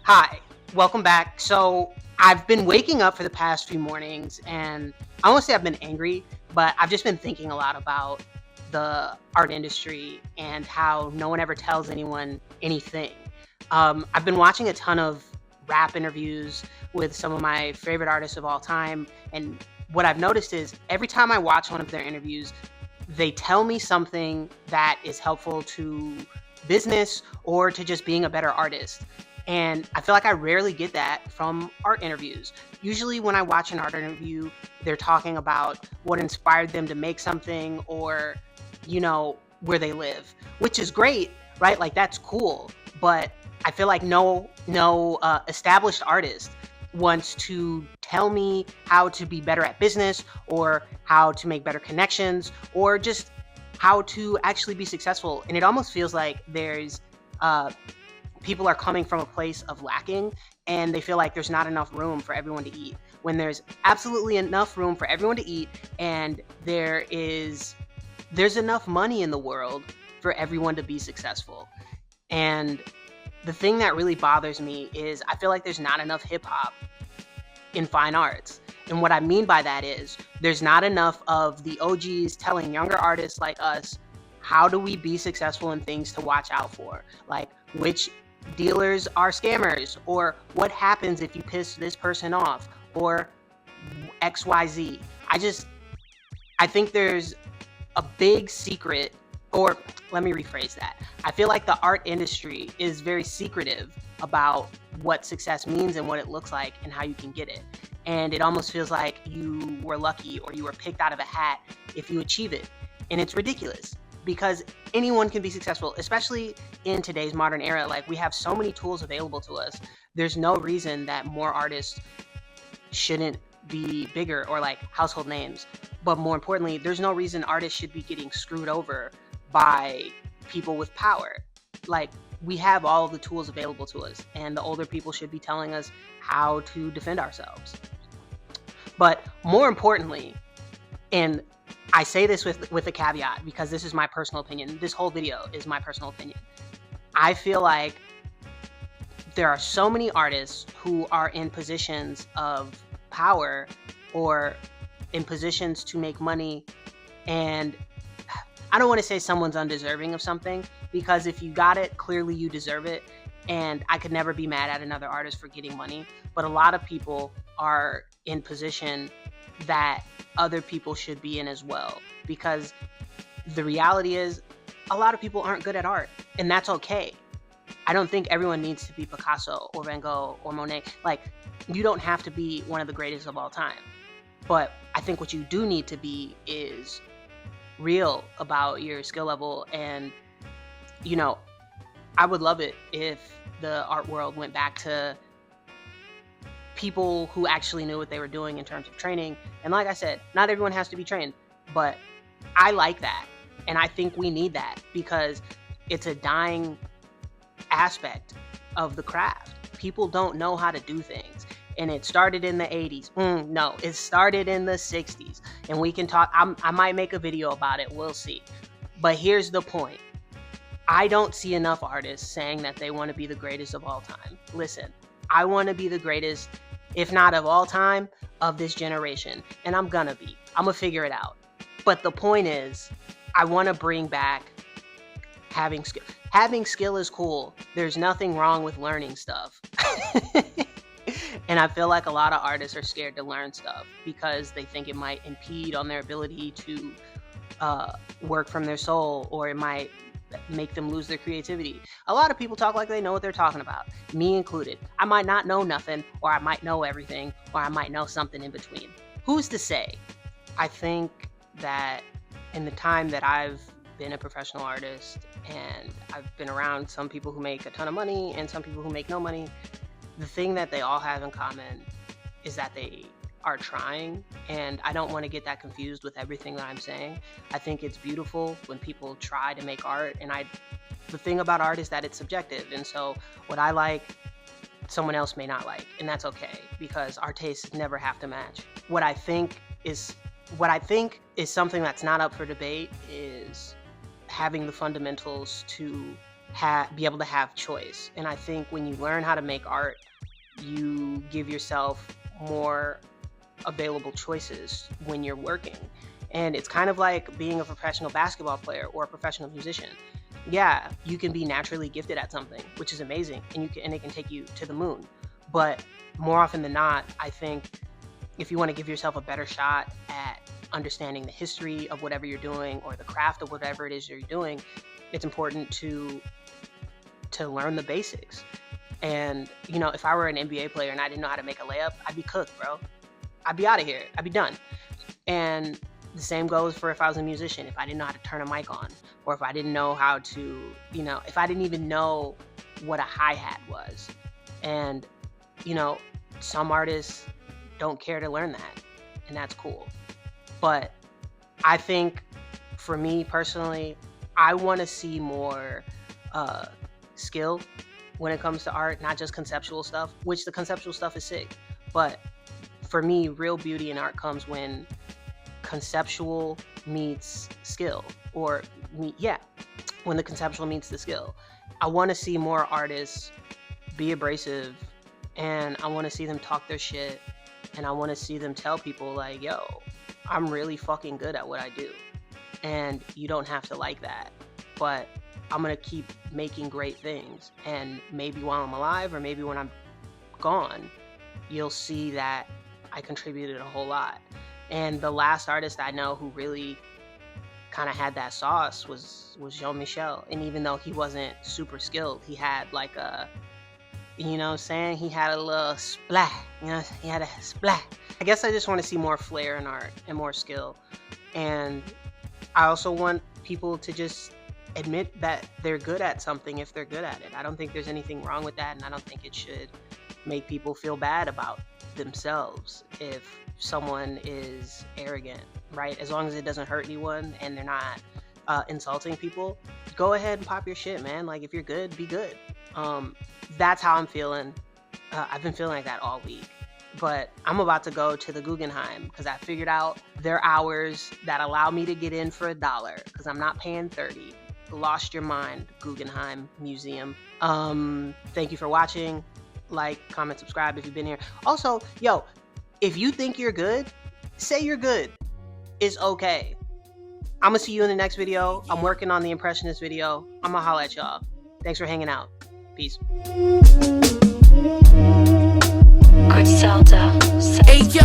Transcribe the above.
Hi, welcome back. So I've been waking up for the past few mornings and I won't say I've been angry, but I've just been thinking a lot about the art industry and how no one ever tells anyone anything. I've been watching a ton of rap interviews with some of my favorite artists of all time. And what I've noticed is every time I watch one of their interviews, they tell me something that is helpful to business or to just being a better artist. And I feel like I rarely get that from art interviews. Usually, when I watch an art interview, they're talking about what inspired them to make something or, where they live, which is great, right? Like, that's cool. But I feel like no established artist wants to tell me how to be better at business or how to make better connections or just how to actually be successful. And it almost feels like there's people are coming from a place of lacking and they feel like there's not enough room for everyone to eat when there's absolutely enough room for everyone to eat, and there's enough money in the world for everyone to be successful. And the thing that really bothers me is I feel like there's not enough hip hop in fine arts. And what I mean by that is there's not enough of the OGs telling younger artists like us how do we be successful in things to watch out for, like which dealers are scammers, or what happens if you piss this person off, or XYZ. I think there's a big secret, or let me rephrase that. I feel like the art industry is very secretive about what success means and what it looks like and how you can get it. And it almost feels like you were lucky or you were picked out of a hat if you achieve it. And it's ridiculous because anyone can be successful, especially in today's modern era. Like, we have so many tools available to us. There's no reason that more artists shouldn't be bigger or like household names. But more importantly, there's no reason artists should be getting screwed over by people with power. Like, we have all of the tools available to us, and the older people should be telling us how to defend ourselves. But more importantly, and I say this with a caveat because this is my personal opinion. This whole video is my personal opinion. I feel like there are so many artists who are in positions of power or in positions to make money, and I don't want to say someone's undeserving of something, because if you got it, clearly you deserve it. And I could never be mad at another artist for getting money. But a lot of people are in position that other people should be in as well. Because the reality is, a lot of people aren't good at art, and that's okay. I don't think everyone needs to be Picasso or Van Gogh or Monet. Like, you don't have to be one of the greatest of all time. But I think what you do need to be is real about your skill level. And I would love it if the art world went back to people who actually knew what they were doing in terms of training. And like I said, not everyone has to be trained, but I like that. And I think we need that because it's a dying aspect of the craft. People don't know how to do things. And it started in the 80s. No, it started in the 60s. And we can talk, I might make a video about it. We'll see. But here's the point. I don't see enough artists saying that they want to be the greatest of all time. Listen, I want to be the greatest, if not of all time, of this generation. And I'm gonna be. I'm gonna figure it out. But the point is, I want to bring back having skill. Having skill is cool. There's nothing wrong with learning stuff. And I feel like a lot of artists are scared to learn stuff because they think it might impede on their ability to work from their soul, or it might make them lose their creativity. A lot of people talk like they know what they're talking about, me included. I might not know nothing, or I might know everything, or I might know something in between. Who's to say? I think that in the time that I've been a professional artist, and I've been around some people who make a ton of money and some people who make no money, the thing that they all have in common is that they are trying. And I don't want to get that confused with everything that I'm saying. I think it's beautiful when people try to make art, and the thing about art is that it's subjective, and so what I like, someone else may not like, and that's okay because our tastes never have to match. What I think is something that's not up for debate is having the fundamentals to be able to have choice. And I think when you learn how to make art, you give yourself more available choices when you're working. And it's kind of like being a professional basketball player or a professional musician. Yeah, you can be naturally gifted at something, which is amazing, and it can take you to the moon. But more often than not, I think if you want to give yourself a better shot at understanding the history of whatever you're doing or the craft of whatever it is you're doing, it's important to learn the basics. And if I were an NBA player and I didn't know how to make a layup, I'd be cooked, bro. I'd be out of here. I'd be done. And the same goes for if I was a musician. If I didn't know how to turn a mic on, or if I didn't know how to, if I didn't even know what a hi-hat was. And, some artists don't care to learn that, and that's cool. But I think for me personally, I want to see more skill when it comes to art, not just conceptual stuff, which the conceptual stuff is sick. But for me, real beauty in art comes when conceptual meets skill, when the conceptual meets the skill. I want to see more artists be abrasive, and I want to see them talk their shit, and I want to see them tell people like, yo, I'm really fucking good at what I do, and you don't have to like that, but I'm gonna keep making great things, and maybe while I'm alive or maybe when I'm gone, you'll see that I contributed a whole lot. And the last artist I know who really kind of had that sauce was Jean-Michel. And even though he wasn't super skilled, he had like a, he had a little splat, he had a splat. I guess I just want to see more flair in art and more skill. And I also want people to just admit that they're good at something if they're good at it. I don't think there's anything wrong with that, and I don't think it should make people feel bad about themselves if someone is arrogant, right? As long as it doesn't hurt anyone and they're not insulting people, go ahead and pop your shit, man. Like, if you're good, be good. That's how I'm feeling. I've been feeling like that all week. But I'm about to go to the Guggenheim because I figured out their hours that allow me to get in for $1 because I'm not paying $30. Lost your mind, Guggenheim Museum. Thank you for watching. Like, comment, subscribe if you've been here. Also, yo, if you think you're good, say you're good. It's okay. I'm gonna see you in the next video. I'm working on the Impressionist video. I'm gonna holla at y'all. Thanks for hanging out. Peace. Hey, yo.